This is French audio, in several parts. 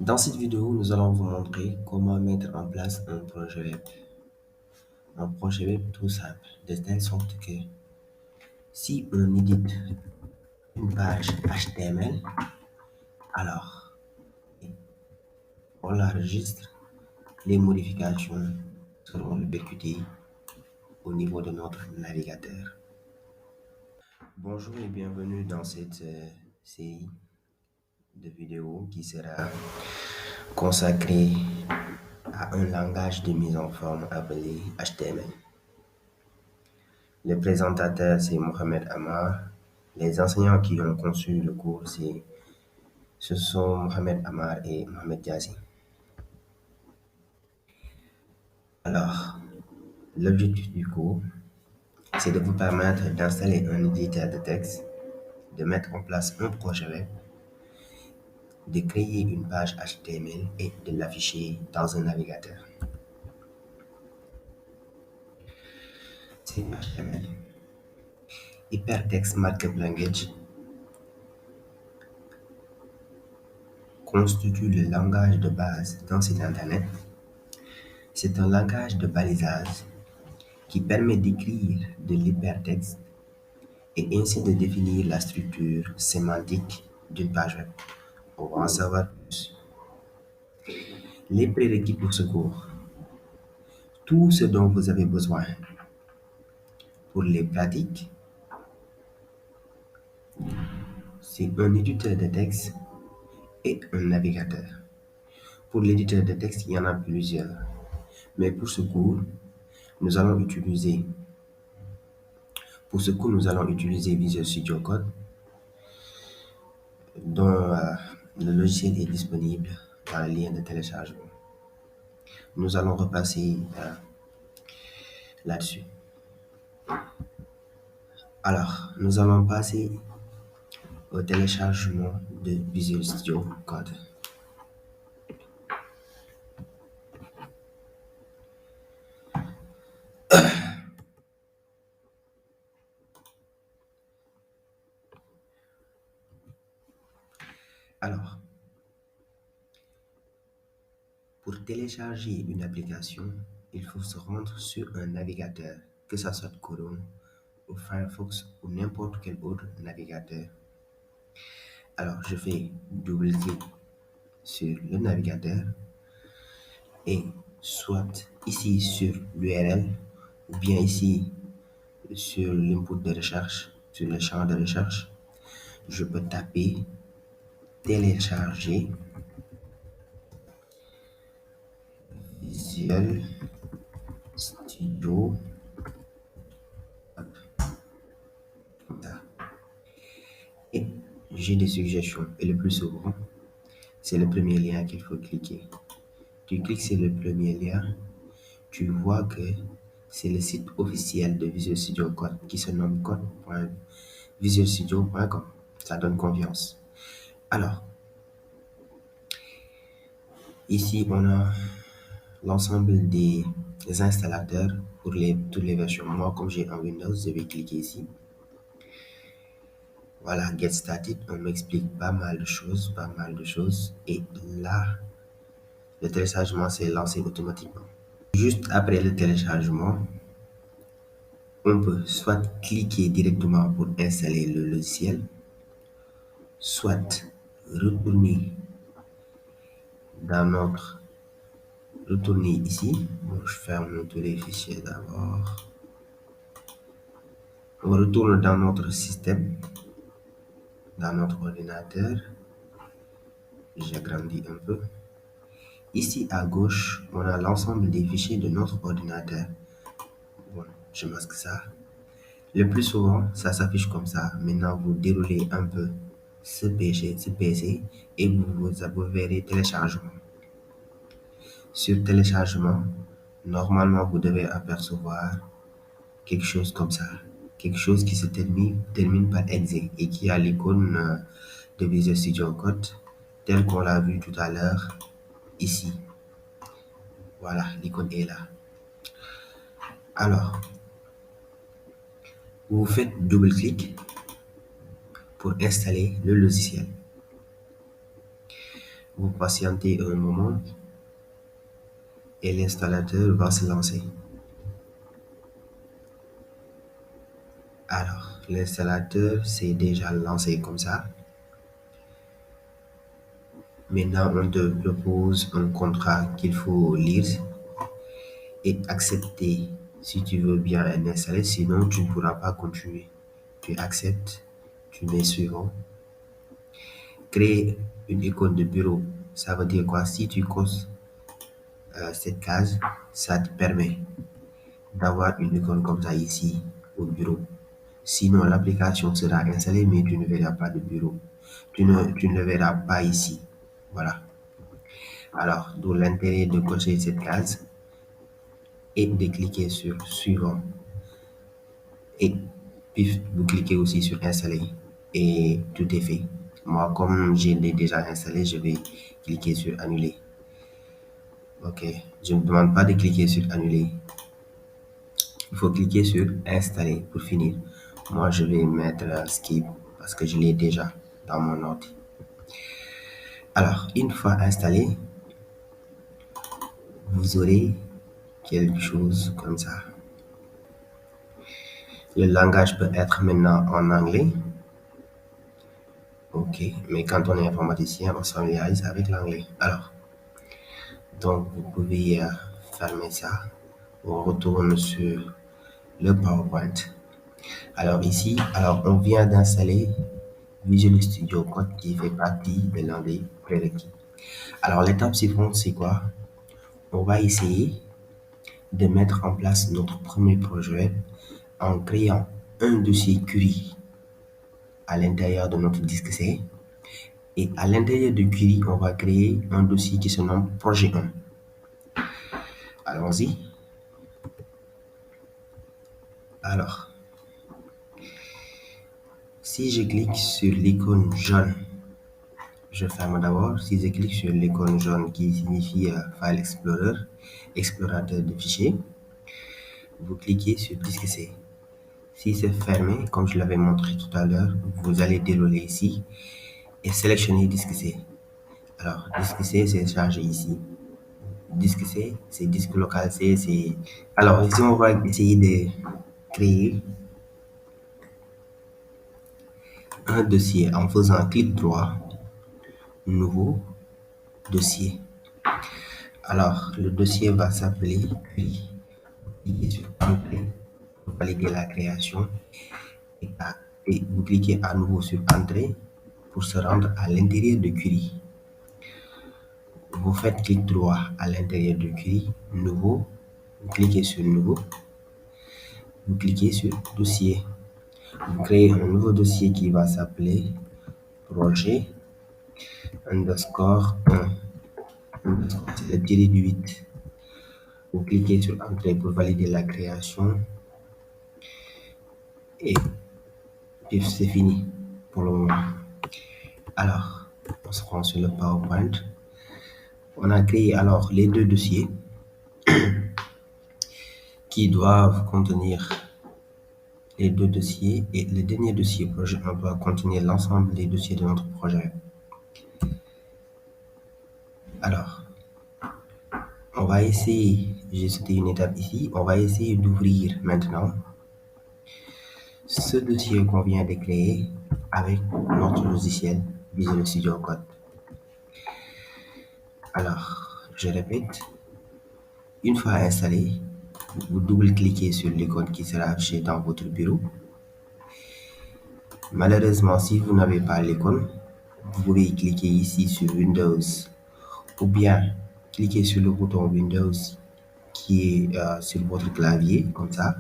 Dans cette vidéo, nous allons vous montrer comment mettre en place un projet web. Un projet web tout simple, de telle sorte que si on édite une page HTML, alors on l'enregistre, les modifications seront répercutées au niveau de notre navigateur. Bonjour et bienvenue dans cette série de vidéos qui sera consacrée à un langage de mise en forme appelé HTML. Le présentateur, c'est Mohamed Amar. Les enseignants qui ont conçu le cours, ce sont Mohamed Amar et Mohamed Yazi. Alors, l'objectif du cours, c'est de vous permettre d'installer un éditeur de texte, de mettre en place un projet web, de créer une page HTML et de l'afficher dans un navigateur. C'est HTML. Hypertext Markup Language constitue le langage de base d'un site internet. C'est un langage de balisage qui permet d'écrire de l'hypertexte et ainsi de définir la structure sémantique d'une page web. On va en savoir plus. Les prérequis pour ce cours. Tout ce dont vous avez besoin pour les pratiques, c'est un éditeur de texte et un navigateur. Pour l'éditeur de texte, il y en a plusieurs. Mais pour ce cours, nous allons utiliser Visual Studio Code, dont le logiciel est disponible dans le lien de téléchargement. Nous allons repasser là-dessus. Alors, nous allons passer au téléchargement de Visual Studio Code. Alors, pour télécharger une application, il faut se rendre sur un navigateur, que ce soit Chrome ou Firefox ou n'importe quel autre navigateur. Alors, je fais double-clic sur le navigateur et soit ici sur l'URL ou bien ici sur l'input de recherche, sur le champ de recherche, je peux taper télécharger Visual Studio comme ça. Et j'ai des suggestions et le plus souvent, c'est le premier lien qu'il faut cliquer. Tu cliques sur le premier lien, tu vois que c'est le site officiel de Visual Studio Code qui se nomme code.visualstudio.com. Ça donne confiance. Alors, ici, on a l'ensemble des installateurs pour toutes les versions. Moi, comme j'ai un Windows, je vais cliquer ici. Voilà, Get Started, on m'explique pas mal de choses. Et là, le téléchargement s'est lancé automatiquement. Juste après le téléchargement, on peut soit cliquer directement pour installer le logiciel, soit retourner dans notre retourner ici. Bon, je ferme tous les fichiers d'abord. On retourne dans notre système, dans notre ordinateur. J'agrandis un peu. Ici à gauche, on a l'ensemble des fichiers de notre ordinateur. Bon, je masque ça. Le plus souvent, ça s'affiche comme ça. Maintenant, vous déroulez un peu ce PC et vous verrez téléchargement. Sur téléchargement, normalement, vous devez apercevoir quelque chose comme ça. Quelque chose qui se termine par exe et qui a l'icône de Visual Studio Code tel qu'on l'a vu tout à l'heure ici. Voilà, l'icône est là. Alors, vous faites double-clic pour installer le logiciel. Vous patientez un moment et l'installateur va se lancer. Alors, l'installateur s'est déjà lancé comme ça. Maintenant, on te propose un contrat qu'il faut lire et accepter si tu veux bien l'installer, sinon tu ne pourras pas continuer. Tu acceptes, tu mets suivant. Créer une icône de bureau, ça veut dire quoi? Si tu causes cette case, ça te permet d'avoir une icône comme ça ici au bureau. Sinon, l'application sera installée, mais tu ne verras pas de bureau. Tu ne le verras pas ici. Voilà. Alors, d'où l'intérêt de cocher cette case et de cliquer sur suivant. Et puis, vous cliquez aussi sur installer. Et tout est fait. Moi, comme j'ai déjà installé, je vais cliquer sur annuler. Ok. Je ne demande pas de cliquer sur annuler. Il faut cliquer sur installer pour finir. Moi, je vais mettre skip parce que je l'ai déjà dans mon ordi. Alors, une fois installé, vous aurez quelque chose comme ça. Le langage peut être maintenant en anglais. Ok, mais quand on est informaticien, on se familiarise avec l'anglais. Alors, donc vous pouvez fermer ça. On retourne sur le PowerPoint. Alors ici, on vient d'installer Visual Studio Code qui fait partie de l'un des prérequis. Alors l'étape suivante, c'est quoi? On va essayer de mettre en place notre premier projet web en créant un dossier query à l'intérieur de notre disque C. Et à l'intérieur de query, on va créer un dossier qui se nomme projet 1. Allons-y. Alors, si je clique sur l'icône jaune, je ferme d'abord. Si je clique sur l'icône jaune qui signifie File Explorer, explorateur de fichiers, vous cliquez sur disque C. Si c'est fermé, comme je l'avais montré tout à l'heure, vous allez dérouler ici et sélectionner disque C. Alors, disque C, c'est chargé ici. Disque C, c'est disque local C, c'est... Alors, ici, on va essayer de créer un dossier en faisant clic droit, nouveau dossier. Alors, le dossier va s'appeler query. Cliquez sur Entrée pour valider la création et vous cliquez à nouveau sur Entrée pour se rendre à l'intérieur de query. Vous faites clic droit à l'intérieur de query, nouveau, vous cliquez sur nouveau, vous cliquez sur dossier. Vous créez un nouveau dossier qui va s'appeler projet underscore 1. C'est le tiré du 8. Vous cliquez sur Entrée pour valider la création et puis c'est fini pour le moment. Alors, on se rend sur le PowerPoint. On a créé alors les deux dossiers qui doivent contenir les deux dossiers et le dernier dossier projet 1 doit contenir l'ensemble des dossiers de notre projet. Alors, on va essayer, j'ai sauté une étape ici, on va essayer d'ouvrir maintenant ce dossier qu'on vient de créer avec notre logiciel Visual Studio Code. Alors, je répète, une fois installé, vous double-cliquez sur l'icône qui sera affichée dans votre bureau. Malheureusement, si vous n'avez pas l'icône, vous pouvez cliquer ici sur Windows ou bien cliquez sur le bouton Windows qui est sur votre clavier, comme ça,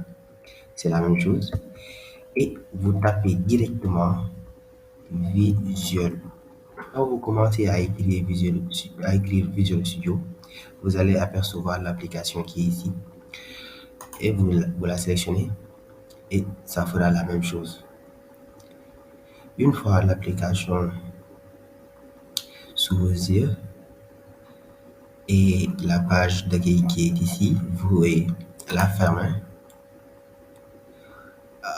c'est la même chose. Et vous tapez directement Visual. Quand vous commencez à écrire Visual Studio, vous allez apercevoir l'application qui est ici. Et vous la sélectionnez et ça fera la même chose. Une fois l'application sous vos yeux et la page d'accueil qui est ici, vous pouvez la fermer.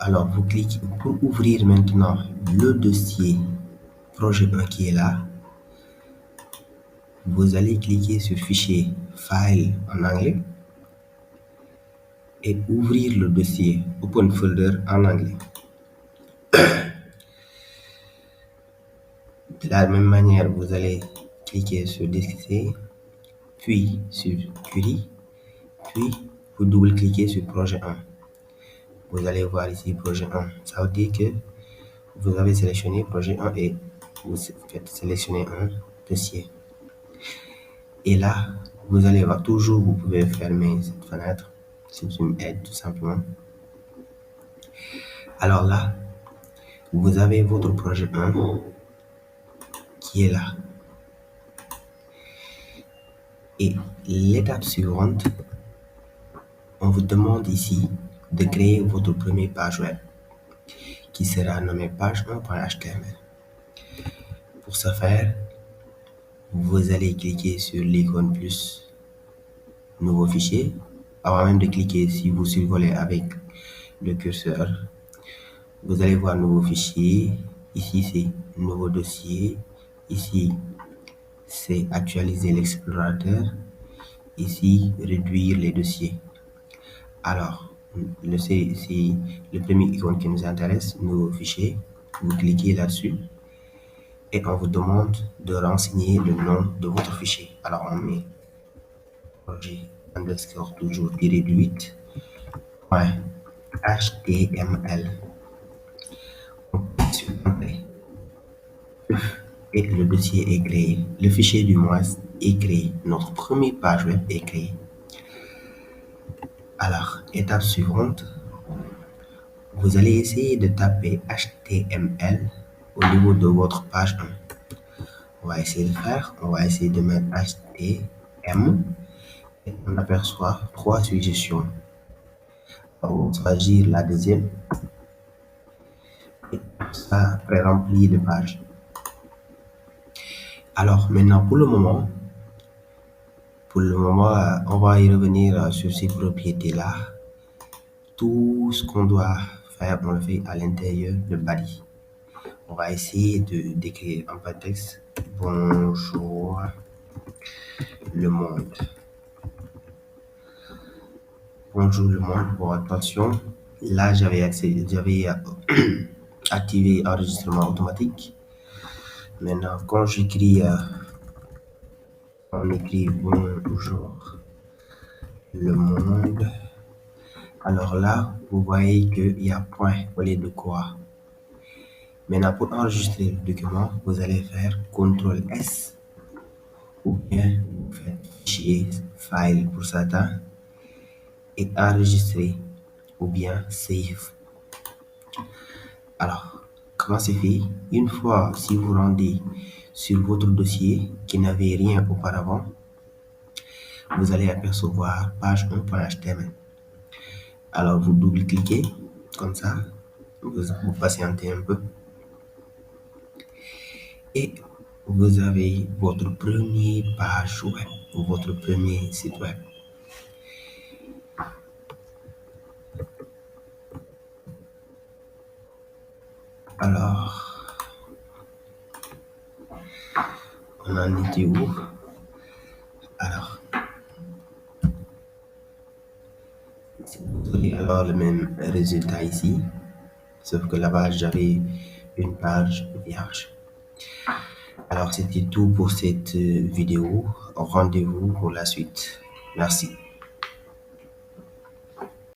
Alors, vous cliquez pour ouvrir maintenant le dossier projet 1 qui est là. vous allez cliquer sur Fichier, File en anglais et ouvrir le dossier Open Folder en anglais. De la même manière, vous allez cliquer sur Disk C, puis sur Query, puis vous double-cliquez sur Projet 1. Vous allez voir ici Projet 1. Ça veut dire que vous avez sélectionné Projet 1 et vous faites sélectionner un dossier. Et là, vous allez voir, toujours vous pouvez fermer cette fenêtre. C'est une aide tout simplement. Alors là, vous avez votre projet 1 qui est là. Et l'étape suivante, on vous demande ici de créer votre première page web qui sera nommée page 1.html. Pour ce faire, vous allez cliquer sur l'icône plus nouveau fichier. Avant même de cliquer, si vous survolez avec le curseur, vous allez voir nouveau fichier. Ici, c'est nouveau dossier. Ici, c'est actualiser l'explorateur. Ici, réduire les dossiers. Alors, c'est le premier icône qui nous intéresse, nouveau fichier. Vous cliquez là-dessus et on vous demande de renseigner le nom de votre fichier. Alors, on met projet underscore toujours tiré du 8 .html. On clique sur Entrée et le dossier est créé. Le fichier du mois est créé. Notre première page web est créée. Alors, étape suivante, vous allez essayer de taper HTML au niveau de votre page 1. On va essayer de faire, on va essayer de mettre HTML et on aperçoit 3 suggestions. On va choisir la deuxième et ça pré-remplit de pages. Alors maintenant, pour le moment, on va y revenir sur ces propriétés-là. Tout ce qu'on doit faire, on le fait à l'intérieur de body. On va essayer de d'écrire un petit texte. Bonjour le monde. Bonjour le monde. Bon, attention. Là, j'avais activé enregistrement automatique. Maintenant, quand j'écris, on écrit bonjour le monde. Alors là, vous voyez qu'il y a point au lieu de quoi. Maintenant, pour enregistrer le document, vous allez faire CTRL S ou bien vous faites fichier, file pour certains et enregistrer ou bien save. Alors, comment c'est fait? Une fois, si vous rendez sur votre dossier qui n'avait rien auparavant, vous allez apercevoir page 1.html. Alors, vous double-cliquez comme ça, vous patientez un peu et vous avez votre première page web ou votre premier site web. Alors, on en était où? Alors, vous avez alors le même résultat ici, sauf que là-bas, j'avais une page vierge. Alors, c'était tout pour cette vidéo. Rendez-vous pour la suite. Merci.